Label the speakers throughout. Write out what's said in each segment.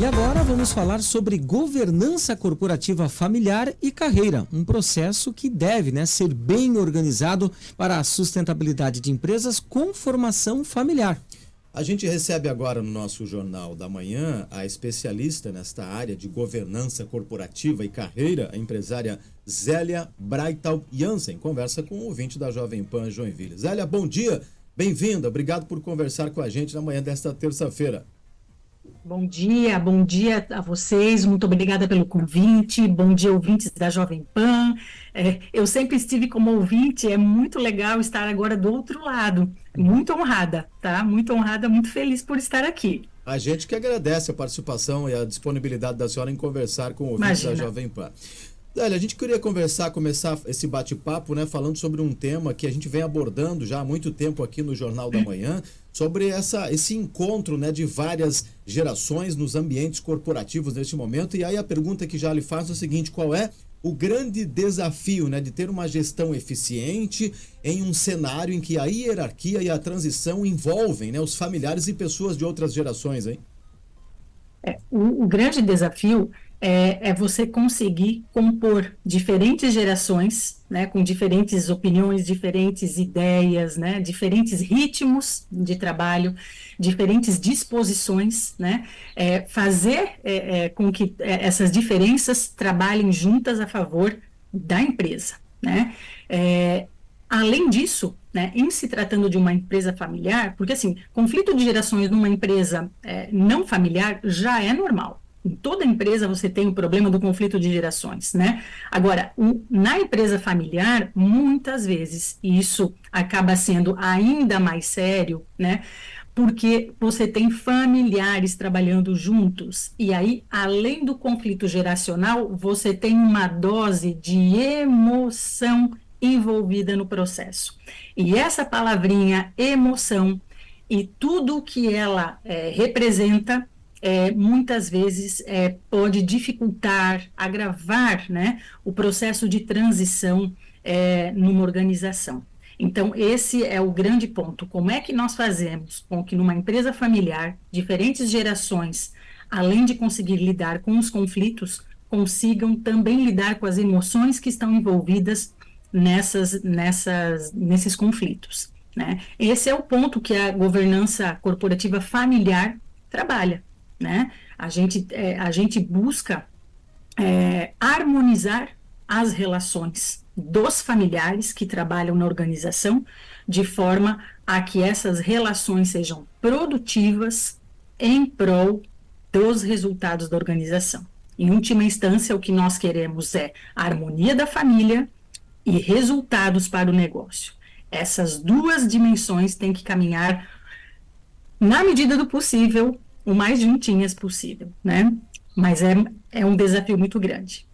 Speaker 1: E agora vamos falar sobre governança corporativa familiar e carreira, um processo que deve, ser bem organizado para a sustentabilidade de empresas com formação familiar.
Speaker 2: A gente recebe agora no nosso Jornal da Manhã a especialista nesta área de governança corporativa e carreira, a empresária Zélia Braital Jansen. Conversa com o ouvinte da Jovem Pan Joinville. Zélia, bom dia, bem-vinda, obrigado por conversar com a gente na manhã desta terça-feira.
Speaker 3: Bom dia a vocês, muito obrigada pelo convite, bom dia ouvintes da Jovem Pan. Eu sempre estive como ouvinte, é muito legal estar agora do outro lado, muito honrada, tá? Muito honrada, muito feliz por estar aqui.
Speaker 2: A gente que agradece a participação e a disponibilidade da senhora em conversar com o ouvinte da Jovem Pan. Olha, a gente queria começar esse bate-papo, falando sobre um tema que a gente vem abordando já há muito tempo aqui no Jornal da Manhã, sobre esse encontro, de várias gerações nos ambientes corporativos neste momento. E aí a pergunta que já lhe faço é a seguinte: qual é o grande desafio, de ter uma gestão eficiente em um cenário em que a hierarquia e a transição envolvem, os familiares e pessoas de outras gerações, hein?
Speaker 3: O grande desafio é você conseguir compor diferentes gerações, com diferentes opiniões, diferentes ideias, diferentes ritmos de trabalho, diferentes disposições, fazer com que essas diferenças trabalhem juntas a favor da empresa, Além disso, em se tratando de uma empresa familiar, porque assim, conflito de gerações numa empresa não familiar já é normal. Em toda empresa você tem o problema do conflito de gerações, Agora, na empresa familiar, muitas vezes, isso acaba sendo ainda mais sério, porque você tem familiares trabalhando juntos, e aí, além do conflito geracional, você tem uma dose de emoção envolvida no processo. E essa palavrinha emoção e tudo o que ela representa, muitas vezes pode dificultar, agravar, o processo de transição numa organização. Então, esse é o grande ponto. Como é que nós fazemos com que numa empresa familiar, diferentes gerações, além de conseguir lidar com os conflitos, consigam também lidar com as emoções que estão envolvidas nesses conflitos, Esse é o ponto que a governança corporativa familiar trabalha, A gente busca harmonizar as relações dos familiares que trabalham na organização, de forma a que essas relações sejam produtivas em prol dos resultados da organização. Em última instância, o que nós queremos é a harmonia da família e resultados para o negócio. Essas duas dimensões têm que caminhar, na medida do possível, o mais juntinhas possível, Mas é um desafio muito grande.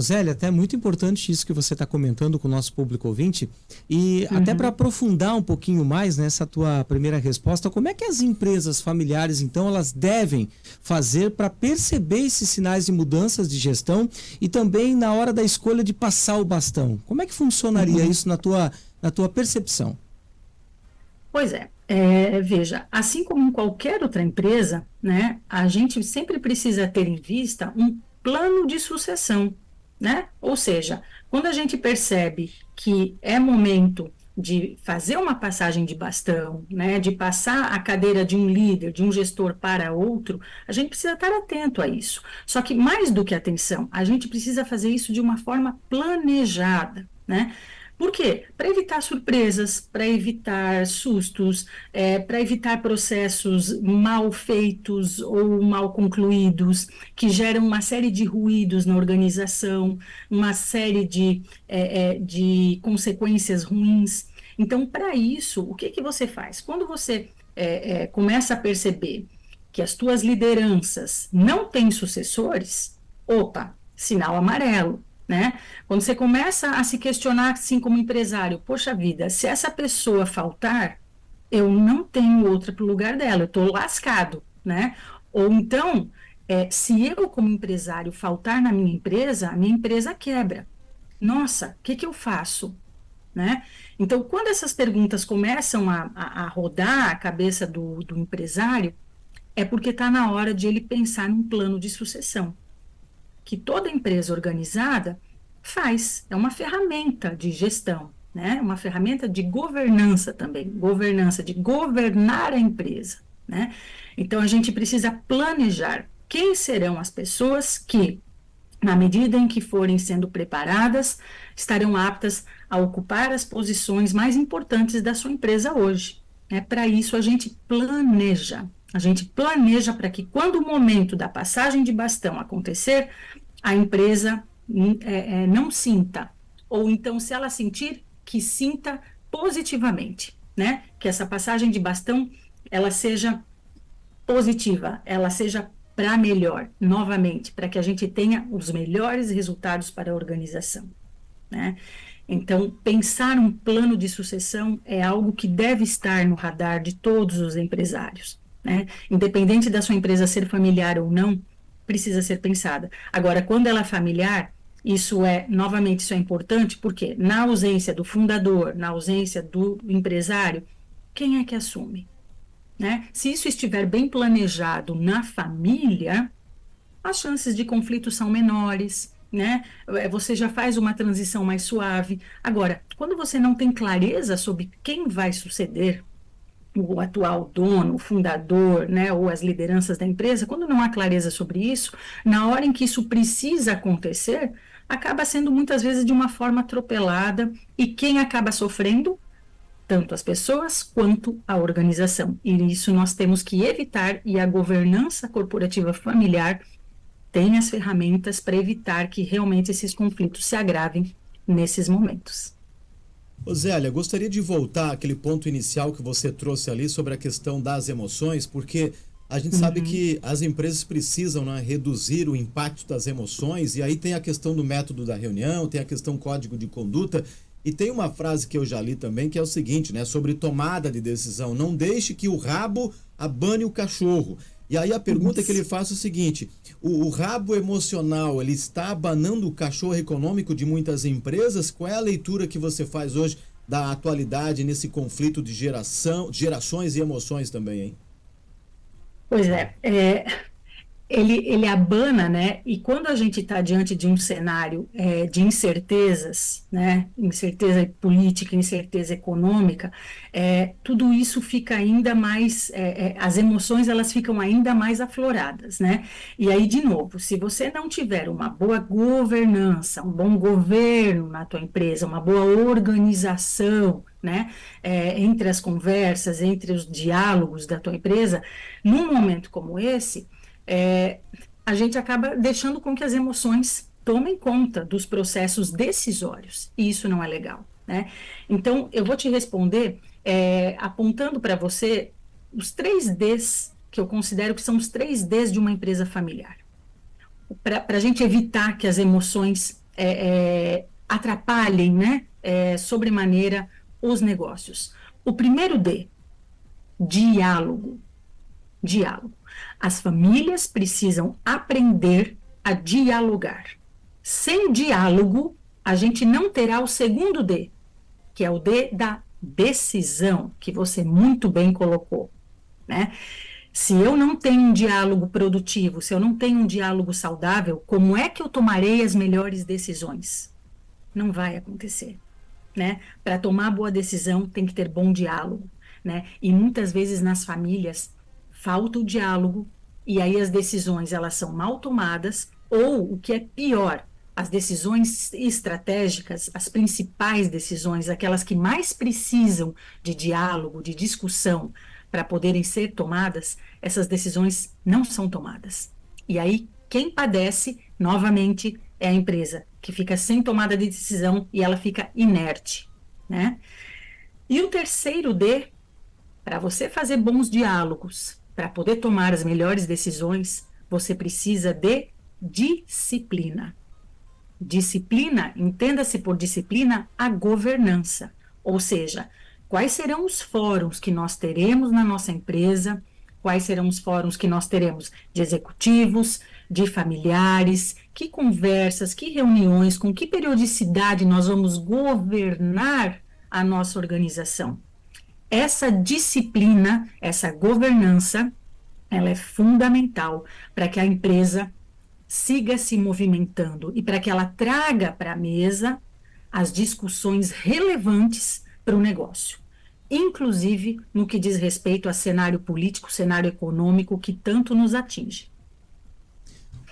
Speaker 1: Zélia, até muito importante isso que você está comentando com o nosso público ouvinte, e até para aprofundar um pouquinho mais nessa tua primeira resposta, como é que as empresas familiares, então, elas devem fazer para perceber esses sinais de mudanças de gestão e também na hora da escolha de passar o bastão? Como é que funcionaria isso na tua percepção?
Speaker 3: Pois veja, assim como em qualquer outra empresa, a gente sempre precisa ter em vista um plano de sucessão, Ou seja, quando a gente percebe que é momento de fazer uma passagem de bastão, de passar a cadeira de um líder, de um gestor para outro, a gente precisa estar atento a isso. Só que mais do que atenção, a gente precisa fazer isso de uma forma planejada, Por quê? Para evitar surpresas, para evitar sustos, para evitar processos mal feitos ou mal concluídos, que geram uma série de ruídos na organização, uma série de consequências ruins. Então, para isso, o que você faz? Quando você começa a perceber que as tuas lideranças não têm sucessores, opa, sinal amarelo. Quando você começa a se questionar assim como empresário, poxa vida, se essa pessoa faltar, eu não tenho outra para o lugar dela, eu estou lascado, Ou então, se eu como empresário faltar na minha empresa, a minha empresa quebra. Nossa, o que eu faço? Então, quando essas perguntas começam a rodar a cabeça do empresário, é porque está na hora de ele pensar num plano de sucessão, que toda empresa organizada faz, é uma ferramenta de gestão, né? Uma ferramenta de governança também, governança, de governar a empresa, né? Então, a gente precisa planejar quem serão as pessoas que, na medida em que forem sendo preparadas, estarão aptas a ocupar as posições mais importantes da sua empresa hoje. Para isso, a gente planeja. A gente planeja para que, quando o momento da passagem de bastão acontecer, a empresa não sinta, ou então, se ela sentir, que sinta positivamente, né? Que essa passagem de bastão, ela seja positiva, ela seja para melhor, novamente, para que a gente tenha os melhores resultados para a organização, né? Então, pensar um plano de sucessão é algo que deve estar no radar de todos os empresários, né? Independente da sua empresa ser familiar ou não, precisa ser pensada. Agora, quando ela é familiar, isso é importante, porque na ausência do fundador, na ausência do empresário, quem é que assume? Né? Se isso estiver bem planejado na família, as chances de conflito são menores, né? Você já faz uma transição mais suave. Agora, quando você não tem clareza sobre quem vai suceder, o atual dono, o fundador, né, ou as lideranças da empresa, quando não há clareza sobre isso, na hora em que isso precisa acontecer, acaba sendo muitas vezes de uma forma atropelada, e quem acaba sofrendo? Tanto as pessoas quanto a organização. E isso nós temos que evitar, e a governança corporativa familiar tem as ferramentas para evitar que realmente esses conflitos se agravem nesses momentos.
Speaker 2: Ô Zélia, gostaria de voltar àquele ponto inicial que você trouxe ali sobre a questão das emoções, porque a gente sabe que as empresas precisam, né, reduzir o impacto das emoções, e aí tem a questão do método da reunião, tem a questão código de conduta, e tem uma frase que eu já li também, que é o seguinte, né, sobre tomada de decisão: não deixe que o rabo abane o cachorro. E aí a pergunta que ele faz é o seguinte: o rabo emocional, ele está abanando o cachorro econômico de muitas empresas? Qual é a leitura que você faz hoje da atualidade nesse conflito de gerações e emoções também, hein?
Speaker 3: Pois ele abana, né? E quando a gente está diante de um cenário de incertezas, né? Incerteza política, incerteza econômica, tudo isso fica ainda mais, as emoções elas ficam ainda mais afloradas, né? E aí, de novo, se você não tiver uma boa governança, um bom governo na tua empresa, uma boa organização, né? Entre as conversas, entre os diálogos da tua empresa, num momento como esse, a gente acaba deixando com que as emoções tomem conta dos processos decisórios, e isso não é legal, né? Então, eu vou te responder apontando para você os 3 Ds, que eu considero que são os 3 Ds de uma empresa familiar, para a gente evitar que as emoções atrapalhem, né, sobremaneira os negócios. O primeiro D, diálogo. Diálogo. As famílias precisam aprender a dialogar. Sem diálogo, a gente não terá o segundo D, que é o D da decisão, que você muito bem colocou, né? Se eu não tenho um diálogo produtivo, se eu não tenho um diálogo saudável, como é que eu tomarei as melhores decisões? Não vai acontecer, né? Para tomar boa decisão, tem que ter bom diálogo, né? E muitas vezes nas famílias falta o diálogo, e aí as decisões elas são mal tomadas, ou o que é pior, as decisões estratégicas, as principais decisões, aquelas que mais precisam de diálogo, de discussão para poderem ser tomadas, essas decisões não são tomadas. E aí quem padece, novamente, é a empresa, que fica sem tomada de decisão e ela fica inerte, né? E o terceiro D, para você fazer bons diálogos, para poder tomar as melhores decisões, você precisa de disciplina. Disciplina, entenda-se por disciplina a governança, ou seja, quais serão os fóruns que nós teremos na nossa empresa, quais serão os fóruns que nós teremos de executivos, de familiares, que conversas, que reuniões, com que periodicidade nós vamos governar a nossa organização. Essa disciplina, essa governança, ela é fundamental para que a empresa siga se movimentando e para que ela traga para a mesa as discussões relevantes para o negócio, inclusive no que diz respeito a cenário político, cenário econômico que tanto nos atinge.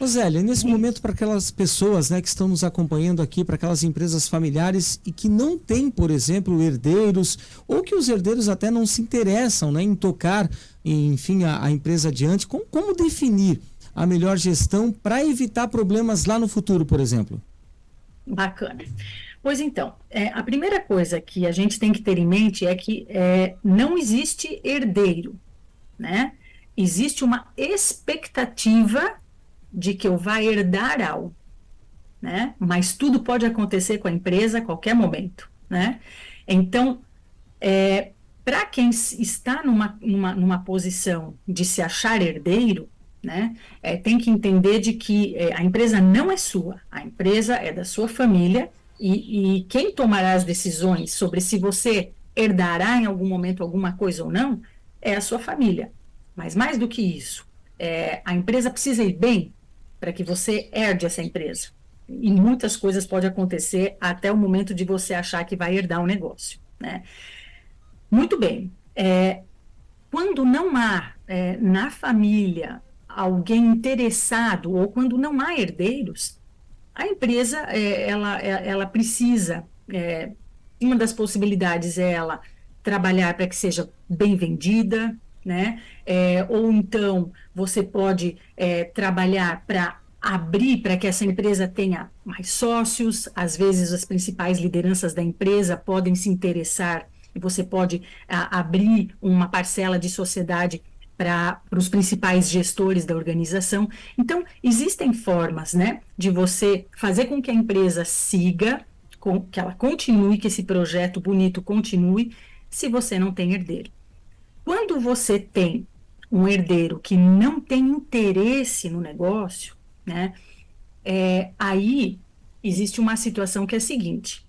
Speaker 1: Zélia, nesse momento, para aquelas pessoas, né, que estão nos acompanhando aqui, para aquelas empresas familiares e que não têm, por exemplo, herdeiros, ou que os herdeiros até não se interessam, né, em tocar, enfim, a empresa adiante, como definir a melhor gestão para evitar problemas lá no futuro, por exemplo?
Speaker 3: Bacana. Pois então, a primeira coisa que a gente tem que ter em mente é que não existe herdeiro, né? Existe uma expectativa de que eu vá herdar algo, né? Mas tudo pode acontecer com a empresa a qualquer momento, né? Então, para quem está numa posição de se achar herdeiro, né, tem que entender de que a empresa não é sua, a empresa é da sua família e quem tomará as decisões sobre se você herdará em algum momento alguma coisa ou não é a sua família. Mas mais do que isso, a empresa precisa ir bem para que você herde essa empresa. E muitas coisas podem acontecer até o momento de você achar que vai herdar um negócio, né? Muito bem. Quando não há na família alguém interessado ou quando não há herdeiros, a empresa ela precisa, uma das possibilidades é ela trabalhar para que seja bem vendida, né? Ou então você pode trabalhar para abrir para que essa empresa tenha mais sócios. Às vezes as principais lideranças da empresa podem se interessar e você pode abrir uma parcela de sociedade para os principais gestores da organização. Então, existem formas, né, de você fazer com que a empresa siga, que ela continue, que esse projeto bonito continue, se você não tem herdeiro. Quando você tem um herdeiro que não tem interesse no negócio, né, aí existe uma situação que é a seguinte: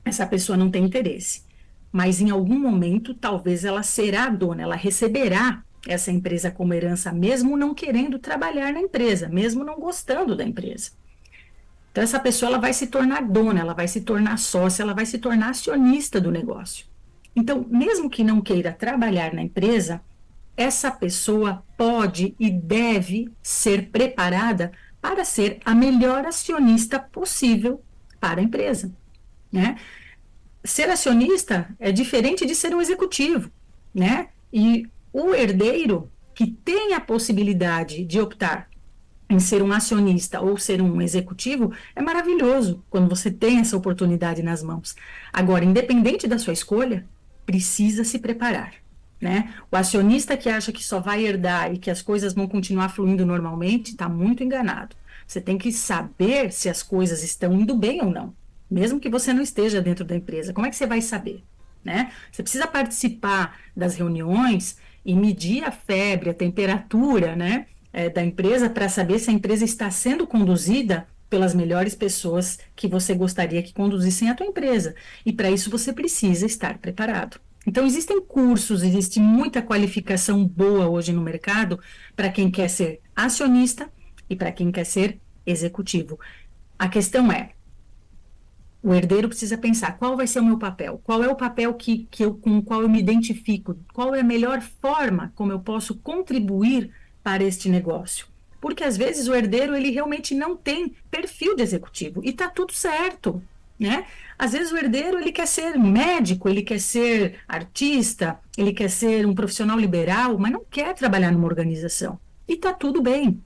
Speaker 3: essa pessoa não tem interesse, mas em algum momento talvez ela será dona, ela receberá essa empresa como herança, mesmo não querendo trabalhar na empresa, mesmo não gostando da empresa. Então essa pessoa ela vai se tornar dona, ela vai se tornar sócia, ela vai se tornar acionista do negócio. Então, mesmo que não queira trabalhar na empresa, essa pessoa pode e deve ser preparada para ser a melhor acionista possível para a empresa, né? Ser acionista é diferente de ser um executivo, né? E o herdeiro que tem a possibilidade de optar em ser um acionista ou ser um executivo, é maravilhoso quando você tem essa oportunidade nas mãos. Agora, independente da sua escolha, precisa se preparar, né? O acionista que acha que só vai herdar e que as coisas vão continuar fluindo normalmente, está muito enganado. Você tem que saber se as coisas estão indo bem ou não, mesmo que você não esteja dentro da empresa. Como é que você vai saber, né? Você precisa participar das reuniões e medir a febre, a temperatura, né, da empresa, para saber se a empresa está sendo conduzida pelas melhores pessoas que você gostaria que conduzissem a tua empresa. E para isso você precisa estar preparado. Então existem cursos, existe muita qualificação boa hoje no mercado para quem quer ser acionista e para quem quer ser executivo. A questão é, o herdeiro precisa pensar, qual vai ser o meu papel? Qual é o papel com o qual eu me identifico? Qual é a melhor forma como eu posso contribuir para este negócio? Porque às vezes o herdeiro ele realmente não tem perfil de executivo e está tudo certo, né? Às vezes o herdeiro ele quer ser médico, ele quer ser artista, ele quer ser um profissional liberal, mas não quer trabalhar numa organização. E está tudo bem.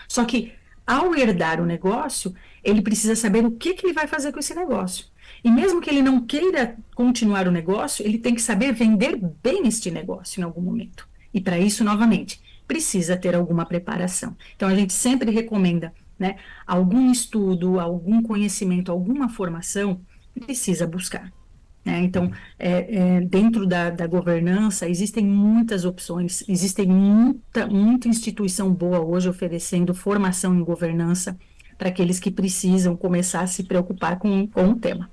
Speaker 3: Só que ao herdar o negócio, ele precisa saber o que ele vai fazer com esse negócio. E mesmo que ele não queira continuar o negócio, ele tem que saber vender bem este negócio em algum momento. E para isso, novamente, precisa ter alguma preparação. Então, a gente sempre recomenda, né, algum estudo, algum conhecimento, alguma formação, precisa buscar. Então, dentro da governança, existem muitas opções, existem muita instituição boa hoje oferecendo formação em governança para aqueles que precisam começar a se preocupar com o tema.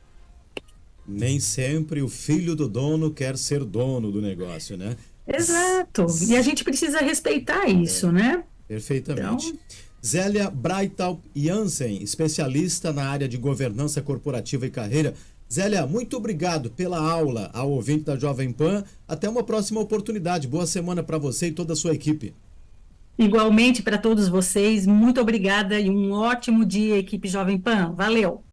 Speaker 2: Nem sempre o filho do dono quer ser dono do negócio, né?
Speaker 3: Exato. E a gente precisa respeitar isso, né?
Speaker 2: Perfeitamente. Então... Zélia Braital Jansen, especialista na área de governança corporativa e carreira. Zélia, muito obrigado pela aula ao ouvinte da Jovem Pan. Até uma próxima oportunidade. Boa semana para você e toda a sua equipe.
Speaker 3: Igualmente para todos vocês. Muito obrigada e um ótimo dia, equipe Jovem Pan. Valeu!